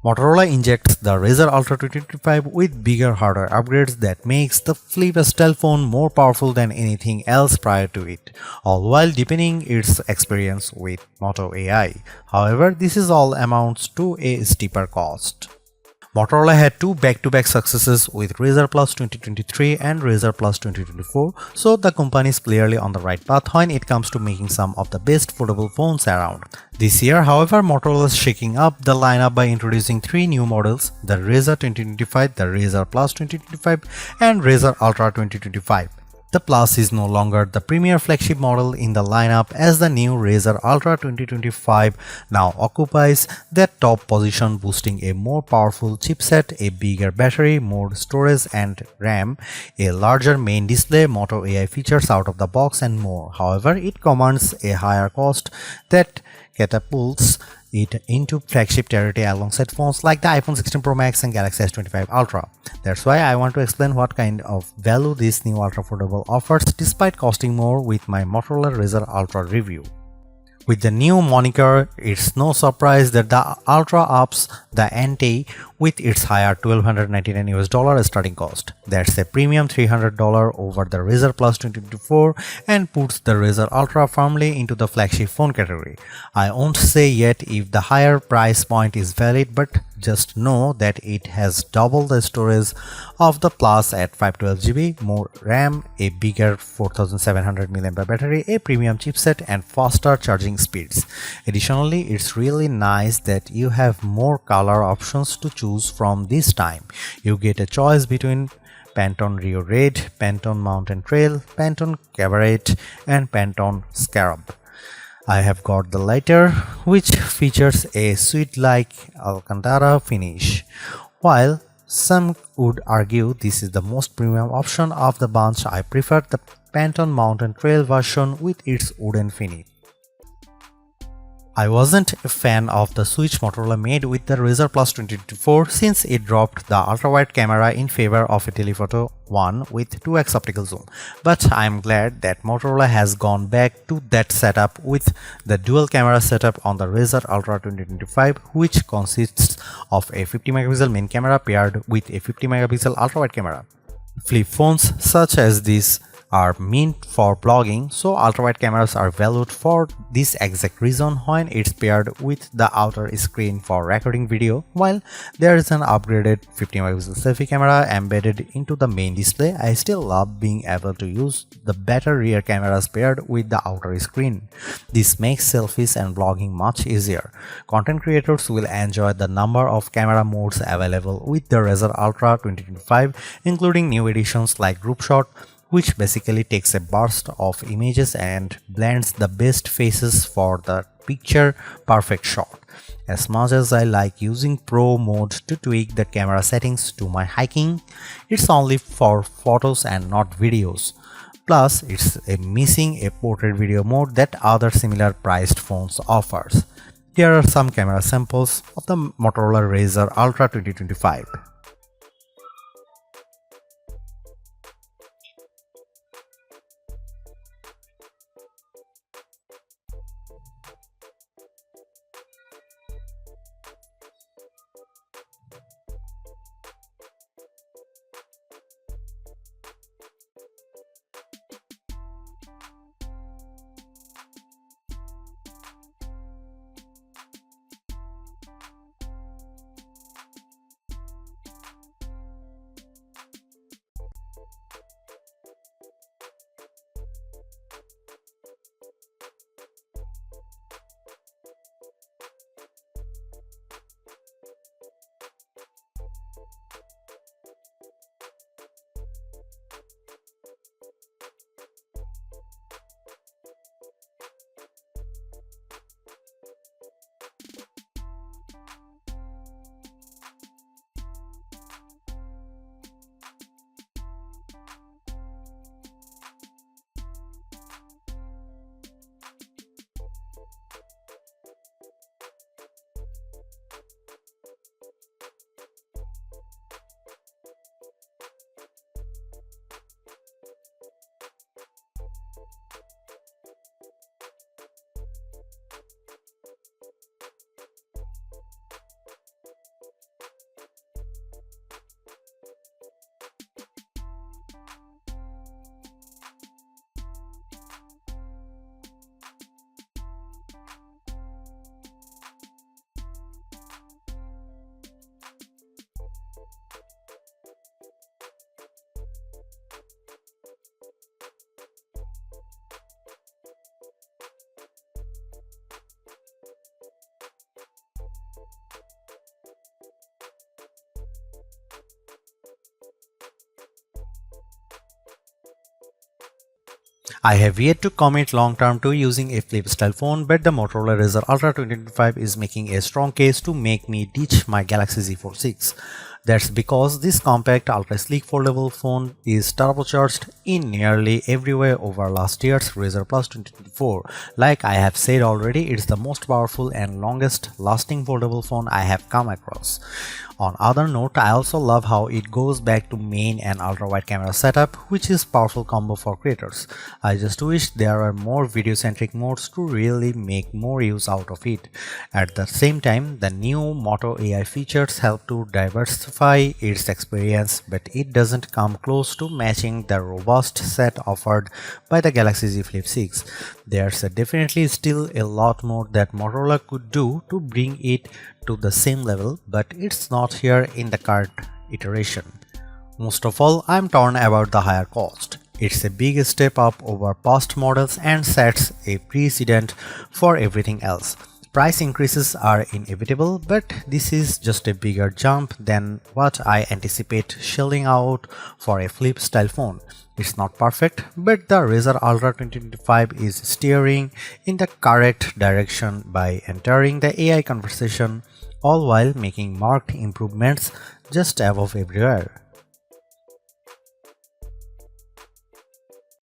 Motorola injects the Razr Ultra 2025 with bigger hardware upgrades that makes the flip style phone more powerful than anything else prior to it, all while deepening its experience with Moto AI. However, this is all amounts to a steeper cost. Motorola had two back-to-back successes with Razr Plus 2023 and Razr Plus 2024, so the company is clearly on the right path when it comes to making some of the best foldable phones around. This year, however, Motorola is shaking up the lineup by introducing three new models: the Razr 2025, the Razr Plus 2025, and Razr Ultra 2025. The Plus is no longer the premier flagship model in the lineup, as the new Razr Ultra 2025 now occupies that top position, boasting a more powerful chipset, a bigger battery, more storage and RAM, a larger main display, Moto AI features out of the box, and more. However, it commands a higher cost that catapults it into flagship territory alongside phones like the iPhone 16 Pro Max and Galaxy S25 Ultra. That's why I want to explain what kind of value this new Ultra Foldable offers despite costing more with my Motorola Razr Ultra review. With the new moniker, it's no surprise that the Ultra ups the ante with its higher $1,299 starting cost. That's a premium $300 over the Razr Plus 2024 and puts the Razr Ultra firmly into the flagship phone category. I won't say yet if the higher price point is valid, but just know that it has double the storage of the Plus at 512GB, more RAM, a bigger 4700 mAh battery, a premium chipset, and faster charging speeds. Additionally, it's really nice that you have more color options to choose from this time. You get a choice between Pantone Rio Red, Pantone Mountain Trail, Pantone Cabaret, and Pantone Scarab. I have got the latter, which features a sweet-like Alcantara finish. While some would argue this is the most premium option of the bunch, I prefer the Pantone Mountain Trail version with its wooden finish. I wasn't a fan of the switch Motorola made with the Razr Plus 2024 since it dropped the ultra-wide camera in favor of a telephoto one with 2x optical zoom, but I'm glad that Motorola has gone back to that setup with the dual camera setup on the Razr Ultra 2025, which consists of a 50 megapixel main camera paired with a 50 megapixel ultra-wide camera. Flip phones such as this are meant for blogging, so ultra-wide cameras are valued for this exact reason when it's paired with the outer screen for recording video. While there is an upgraded 50 megapixel selfie camera embedded into the main display, I still love being able to use the better rear cameras paired with the outer screen. This makes selfies and vlogging much easier. Content creators will enjoy the number of camera modes available with the Razr Ultra 2025, including new editions like Group Shot, which basically takes a burst of images and blends the best faces for the picture perfect shot. As much as I like using Pro mode to tweak the camera settings to my hiking, it's only for photos and not videos. Plus, it's missing a portrait video mode that other similar priced phones offers. Here are some camera samples of the Motorola Razr Ultra 2025. I have yet to commit long term to using a flip style phone, but the Motorola Razr Ultra 2025 is making a strong case to make me ditch my Galaxy Z Fold 6. That's because this compact ultra sleek foldable phone is turbocharged in nearly every way over last year's Razr Plus 2024. Like I have said already, it's the most powerful and longest lasting foldable phone I have come across. On other note, I also love how it goes back to main and ultra wide camera setup, which is powerful combo for creators. I just wish there were more video centric modes to really make more use out of it. At the same time, the new Moto AI features help to diversify its experience, but it doesn't come close to matching the robust set offered by the Galaxy Z Flip 6. There's definitely still a lot more that Motorola could do to bring it to the same level, but it's not here in the current iteration. Most of all, I'm torn about the higher cost. It's a big step up over past models and sets a precedent for everything else. Price increases are inevitable, but this is just a bigger jump than what I anticipate shelling out for a flip style phone. It's not perfect, but the Razr Ultra 2025 is steering in the correct direction by entering the AI conversation, all while making marked improvements just above everywhere.